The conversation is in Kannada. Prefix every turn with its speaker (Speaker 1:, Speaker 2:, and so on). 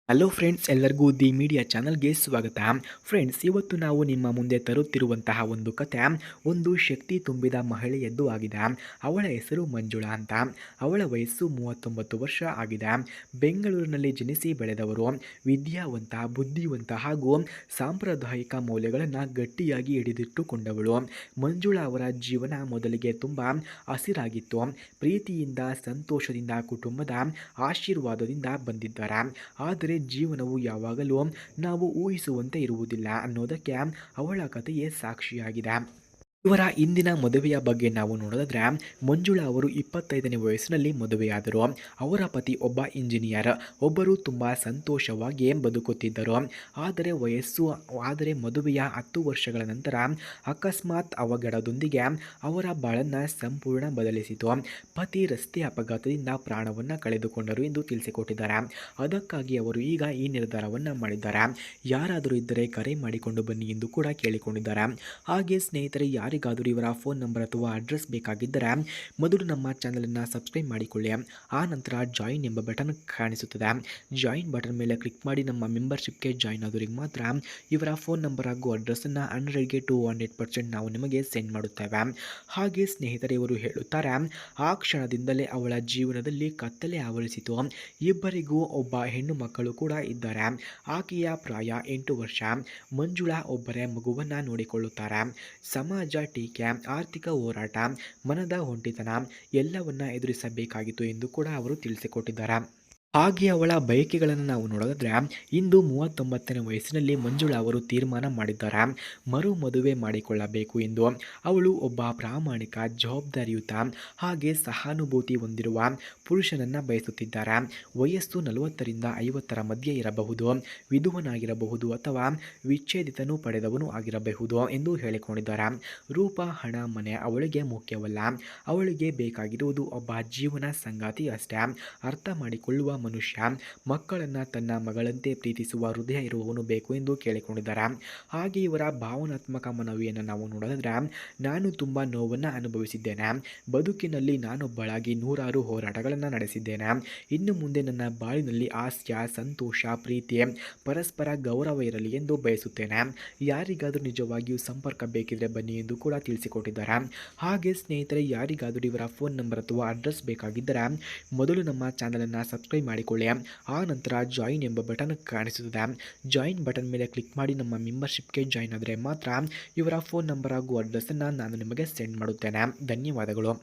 Speaker 1: ಹಲೋ ಫ್ರೆಂಡ್ಸ್, ಎಲ್ಲರಿಗೂ ದಿ ಮೀಡಿಯಾ ಚಾನಲ್ಗೆ ಸ್ವಾಗತ. ಫ್ರೆಂಡ್ಸ್, ಇವತ್ತು ನಾವು ನಿಮ್ಮ ಮುಂದೆ ತರುತ್ತಿರುವಂತಹ ಒಂದು ಕತೆ ಒಂದು ಶಕ್ತಿ ತುಂಬಿದ ಮಹಿಳೆಯದ್ದು ಆಗಿದೆ. ಅವಳ ಹೆಸರು ಮಂಜುಳಾ ಅಂತ. ಅವಳ ವಯಸ್ಸು 39 ವರ್ಷ ಆಗಿದೆ. ಬೆಂಗಳೂರಿನಲ್ಲಿ ಜನಿಸಿ ಬೆಳೆದವರು. ವಿದ್ಯಾವಂತ, ಬುದ್ಧಿವಂತ ಹಾಗೂ ಸಾಂಪ್ರದಾಯಿಕ ಮೌಲ್ಯಗಳನ್ನು ಗಟ್ಟಿಯಾಗಿ ಹಿಡಿದಿಟ್ಟುಕೊಂಡವಳು. ಮಂಜುಳಾ ಅವರ ಜೀವನ ಮೊದಲಿಗೆ ತುಂಬ ಹಸಿರಾಗಿತ್ತು. ಪ್ರೀತಿಯಿಂದ, ಸಂತೋಷದಿಂದ, ಕುಟುಂಬದ ಆಶೀರ್ವಾದದಿಂದ ಬಂದಿದ್ದಾರೆ. ಆದರೆ ಜೀವನವು ಯಾವಾಗಲೂ ನಾವು ಊಹಿಸುವಂತೆ ಇರುವುದಿಲ್ಲ ಅನ್ನೋದಕ್ಕೆ ಅವಳ ಕಥೆಯೇ ಸಾಕ್ಷಿಯಾಗಿದೆ. ಇವರ ಇಂದಿನ ಮದುವೆಯ ಬಗ್ಗೆ ನಾವು ನೋಡೋದಾದ್ರೆ, ಮಂಜುಳಾ ಅವರು 25ನೇ ವಯಸ್ಸಿನಲ್ಲಿ ಮದುವೆಯಾದರು. ಅವರ ಪತಿ ಒಬ್ಬ ಇಂಜಿನಿಯರ್. ಒಬ್ಬರು ತುಂಬ ಸಂತೋಷವಾಗಿ ಬದುಕುತ್ತಿದ್ದರು. ಆದರೆ ಮದುವೆಯ 10 ವರ್ಷಗಳ ನಂತರ ಅಕಸ್ಮಾತ್ ಅವಘಡದೊಂದಿಗೆ ಅವರ ಬಾಳನ್ನು ಸಂಪೂರ್ಣ ಬದಲಿಸಿತು. ಪತಿ ರಸ್ತೆ ಅಪಘಾತದಿಂದ ಪ್ರಾಣವನ್ನು ಕಳೆದುಕೊಂಡರು ಎಂದು ತಿಳಿಸಿಕೊಟ್ಟಿದ್ದಾರೆ. ಅದಕ್ಕಾಗಿ ಅವರು ಈಗ ಈ ನಿರ್ಧಾರವನ್ನು ಮಾಡಿದ್ದಾರೆ. ಯಾರಾದರೂ ಇದ್ದರೆ ಕರೆ ಮಾಡಿಕೊಂಡು ಬನ್ನಿ ಎಂದು ಕೂಡ ಕೇಳಿಕೊಂಡಿದ್ದಾರೆ. ಹಾಗೆ ಸ್ನೇಹಿತರೆ, ಯಾರಿಗಾದರೂ ಇವರ ಫೋನ್ ನಂಬರ್ ಅಥವಾ ಅಡ್ರೆಸ್ ಬೇಕಾಗಿದ್ದರೆ ಮೊದಲು ನಮ್ಮ ಚಾನಲನ್ನು ಸಬ್ಸ್ಕ್ರೈಬ್ ಮಾಡಿಕೊಳ್ಳಿ. ಆ ನಂತರ ಜಾಯಿನ್ ಎಂಬ ಬಟನ್ ಕಾಣಿಸುತ್ತದೆ. ಜಾಯಿನ್ ಬಟನ್ ಮೇಲೆ ಕ್ಲಿಕ್ ಮಾಡಿ ನಮ್ಮ ಮೆಂಬರ್ಶಿಪ್ಗೆ ಜಾಯಿನ್ ಆದವರಿಗೆ ಮಾತ್ರ ಇವರ ಫೋನ್ ನಂಬರ್ ಹಾಗೂ ಅಡ್ರೆಸ್ಸನ್ನು 100ಗೆ 200% ನಾವು ನಿಮಗೆ ಸೆಂಡ್ ಮಾಡುತ್ತೇವೆ. ಹಾಗೆ ಸ್ನೇಹಿತರೆ, ಇವರು ಹೇಳುತ್ತಾರೆ, ಆ ಕ್ಷಣದಿಂದಲೇ ಅವಳ ಜೀವನದಲ್ಲಿ ಕತ್ತಲೆ ಆವರಿಸಿತು. ಇಬ್ಬರಿಗೂ ಒಬ್ಬ ಹೆಣ್ಣು ಮಕ್ಕಳು ಕೂಡ ಇದ್ದಾರೆ. ಆಕೆಯ ಪ್ರಾಯ 8 ವರ್ಷ. ಮಂಜುಳಾ ಒಬ್ಬರೇ ಮಗುವನ್ನು ನೋಡಿಕೊಳ್ಳುತ್ತಾರೆ. ಸಮಾಜ ಟೀಕೆ, ಆರ್ಥಿಕ ಹೋರಾಟ, ಮನದ ಒಂಟಿತನ ಎಲ್ಲವನ್ನ ಎದುರಿಸಬೇಕಾಗಿತ್ತು ಎಂದು ಕೂಡ ಅವರು ತಿಳಿಸಿಕೊಟ್ಟಿದ್ದಾರೆ. ಹಾಗೆ ಅವಳ ಬಯಕೆಗಳನ್ನು ನಾವು ನೋಡೋದಾದ್ರೆ, ಇಂದು 39ನೇ ವಯಸ್ಸಿನಲ್ಲಿ ಮಂಜುಳಾ ಅವರು ತೀರ್ಮಾನ ಮಾಡಿದ್ದಾರೆ ಮರು ಮದುವೆ ಮಾಡಿಕೊಳ್ಳಬೇಕು ಎಂದು. ಅವಳು ಒಬ್ಬ ಪ್ರಾಮಾಣಿಕ, ಜವಾಬ್ದಾರಿಯುತ ಹಾಗೆ ಸಹಾನುಭೂತಿ ಹೊಂದಿರುವ ಪುರುಷನನ್ನು ಬಯಸುತ್ತಿದ್ದಾರೆ. ವಯಸ್ಸು 40ರಿಂದ 50ರ ಮಧ್ಯೆ ಇರಬಹುದು. ವಿಧುವನಾಗಿರಬಹುದು ಅಥವಾ ವಿಚ್ಛೇದಿತನು ಪಡೆದವನು ಆಗಿರಬಹುದು ಎಂದು ಹೇಳಿಕೊಂಡಿದ್ದಾರೆ. ರೂಪ, ಹಣ, ಮನೆ ಅವಳಿಗೆ ಮುಖ್ಯವಲ್ಲ. ಅವಳಿಗೆ ಬೇಕಾಗಿರುವುದು ಒಬ್ಬ ಜೀವನ ಸಂಗಾತಿ ಅಷ್ಟೇ. ಅರ್ಥ ಮಾಡಿಕೊಳ್ಳುವ ಮನುಷ್ಯ, ಮಕ್ಕಳನ್ನು ತನ್ನ ಮಗಳಂತೆ ಪ್ರೀತಿಸುವ ಹೃದಯ ಇರುವವನು ಬೇಕು ಎಂದು ಕೇಳಿಕೊಂಡಿದ್ದಾರೆ. ಹಾಗೆ ಇವರ ಭಾವನಾತ್ಮಕ ಮನವಿಯನ್ನು ನಾವು ನೋಡೋದಾದ್ರೆ, ನಾನು ತುಂಬ ನೋವನ್ನು ಅನುಭವಿಸಿದ್ದೇನೆ. ಬದುಕಿನಲ್ಲಿ ನಾನೊಬ್ಬಳಾಗಿ ನೂರಾರು ಹೋರಾಟಗಳನ್ನು ನಡೆಸಿದ್ದೇನೆ. ಇನ್ನು ಮುಂದೆ ನನ್ನ ಬಾಳಿನಲ್ಲಿ ಹಾಸ್ಯ, ಸಂತೋಷ, ಪ್ರೀತಿ, ಪರಸ್ಪರ ಗೌರವ ಇರಲಿ ಎಂದು ಬಯಸುತ್ತೇನೆ. ಯಾರಿಗಾದರೂ ನಿಜವಾಗಿಯೂ ಸಂಪರ್ಕ ಬೇಕಿದ್ರೆ ಬನ್ನಿ ಎಂದು ಕೂಡ ತಿಳಿಸಿಕೊಟ್ಟಿದ್ದಾರೆ. ಹಾಗೆ ಸ್ನೇಹಿತರೆ, ಯಾರಿಗಾದರೂ ಇವರ ಫೋನ್ ನಂಬರ್ ಅಥವಾ ಅಡ್ರೆಸ್ ಬೇಕಾಗಿದ್ದರೆ ಮೊದಲು ನಮ್ಮ ಚಾನಲನ್ನು ಸಬ್ಸ್ಕ್ರೈಬ್ ಮಾಡಿಕೊಳ್ಳಿ. ಆ ನಂತರ ಜಾಯಿನ್ ಎಂಬ ಬಟನ್ ಕಾಣಿಸುತ್ತದೆ. ಜಾಯಿನ್ ಬಟನ್ ಮೇಲೆ ಕ್ಲಿಕ್ ಮಾಡಿ ನಮ್ಮ ಮೆಂಬರ್ಶಿಪ್ಗೆ ಜಾಯಿನ್ ಆದರೆ ಮಾತ್ರ ಇವರ ಫೋನ್ ನಂಬರ್ ಹಾಗೂ ಅಡ್ರೆಸ್ಸನ್ನು ನಾನು ನಿಮಗೆ ಸೆಂಡ್ ಮಾಡುತ್ತೇನೆ. ಧನ್ಯವಾದಗಳು.